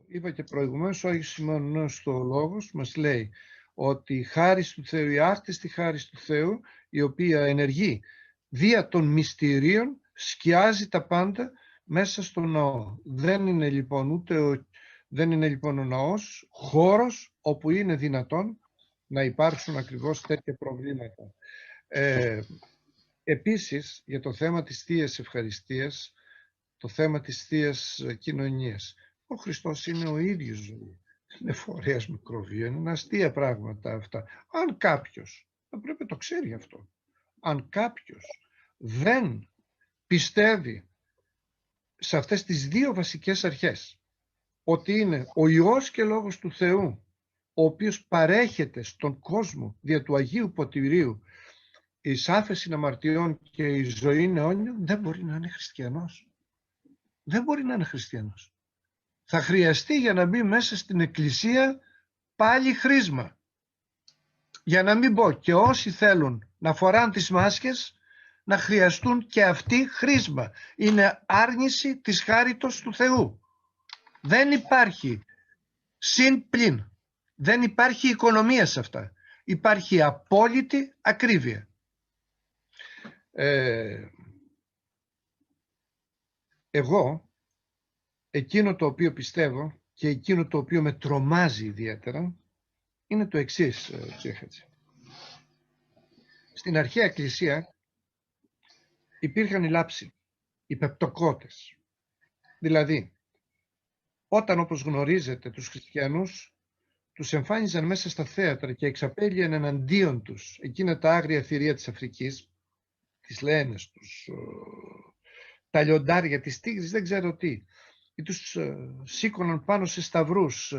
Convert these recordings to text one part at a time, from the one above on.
είπα και προηγουμένως, ο Άγιος Σημεωνός ο Λόγος μας λέει ότι η χάρις του Θεού, η άκτιστη χάρις του Θεού, η οποία ενεργεί δια των μυστηρίων, σκιάζει τα πάντα μέσα στο ναό. Δεν είναι λοιπόν ο ναός χώρος όπου είναι δυνατόν να υπάρξουν ακριβώς τέτοια προβλήματα. Επίσης, για το θέμα της Θείας Ευχαριστίας, το θέμα της Θείας Κοινωνίας, ο Χριστός είναι ο ίδιος ζωή. Είναι φορέας μικροβίων, είναι αστεία πράγματα αυτά. Αν κάποιος, θα πρέπει να το ξέρει αυτό, αν κάποιος δεν πιστεύει σε αυτές τις δύο βασικές αρχές, ότι είναι ο Υιός και Λόγος του Θεού, ο οποίος παρέχεται στον κόσμο δια του Αγίου Ποτηρίου εις άφεση αμαρτιών και η ζωή αιώνιων, δεν μπορεί να είναι χριστιανός. Δεν μπορεί να είναι χριστιανός. Θα χρειαστεί για να μπει μέσα στην εκκλησία πάλι χρήσμα. Για να μην πω και όσοι θέλουν να φοράνε τις μάσκες να χρειαστούν και αυτοί χρήσμα. Είναι άρνηση της χάριτος του Θεού. Δεν υπάρχει συν πλην. Δεν υπάρχει οικονομία σε αυτά. Υπάρχει απόλυτη ακρίβεια. Εγώ εκείνο το οποίο πιστεύω και εκείνο το οποίο με τρομάζει ιδιαίτερα είναι το εξής, Τσέχατση. Στην αρχαία εκκλησία υπήρχαν οι λάψοι, οι πεπτοκότες. Δηλαδή, όταν, όπως γνωρίζετε, τους χριστιανούς τους εμφάνιζαν μέσα στα θέατρα και εξαπέλυαν εναντίον τους εκείνα τα άγρια θηρία της Αφρικής, τις λένες τους, τα λιοντάρια της Τίγρης, δεν ξέρω τι, ή τους σήκωναν πάνω σε σταυρούς,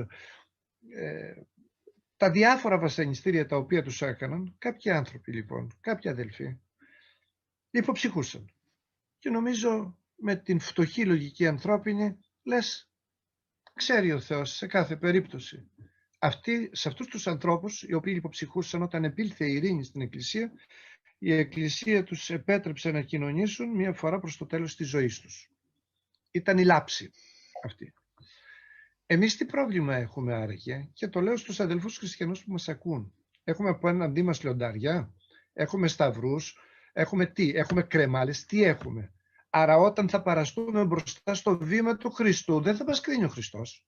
τα διάφορα βασανιστήρια τα οποία τους έκαναν, κάποιοι άνθρωποι λοιπόν, κάποιοι αδελφοί, υποψυχούσαν. Και νομίζω με την φτωχή λογική ανθρώπινη, λες, ξέρει ο Θεός σε κάθε περίπτωση. Σε αυτούς τους ανθρώπους, οι οποίοι υποψυχούσαν, όταν επήλθε η ειρήνη στην Εκκλησία, η Εκκλησία τους επέτρεψε να κοινωνήσουν μία φορά προς το τέλος της ζωής τους. Ήταν η λάψη αυτή. Εμείς τι πρόβλημα έχουμε άραγε, και το λέω στους αδελφούς χριστιανούς που μας ακούν. Έχουμε απέναντί μας λιοντάρια, έχουμε σταυρούς, έχουμε τι, έχουμε κρεμάλες, τι έχουμε. Άρα όταν θα παραστούμε μπροστά στο βήμα του Χριστού, δεν θα μας κρίνει ο Χριστός.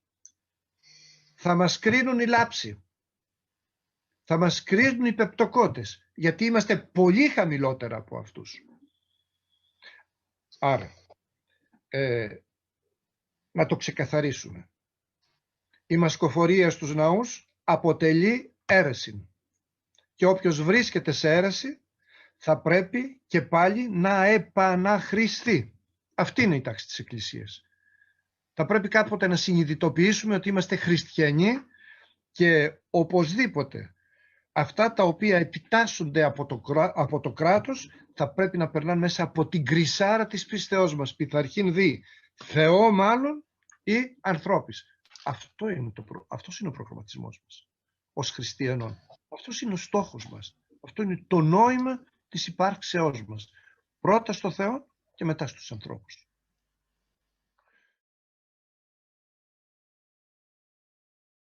Θα μας κρίνουν οι λάψοι. Θα μας κρίνουν οι πεπτοκότες, γιατί είμαστε πολύ χαμηλότερα από αυτούς. Άρα, να το ξεκαθαρίσουμε. Η μασκοφορία στους ναούς αποτελεί αίρεση. Και όποιος βρίσκεται σε αίρεση θα πρέπει και πάλι να επαναχρηστεί. Αυτή είναι η τάξη της Εκκλησίας. Θα πρέπει κάποτε να συνειδητοποιήσουμε ότι είμαστε χριστιανοί και οπωσδήποτε αυτά τα οποία επιτάσσονται από το κράτος θα πρέπει να περνάνε μέσα από την κρυσάρα της πίστεώς μας, πειθαρχήν δι, Θεό μάλλον ή ανθρώπης. Αυτός είναι ο προγραμματισμός μας ως χριστιανών. Αυτός είναι ο στόχος μας. Αυτό είναι το νόημα της υπάρξεώς μας. Πρώτα στο Θεό και μετά στους ανθρώπους.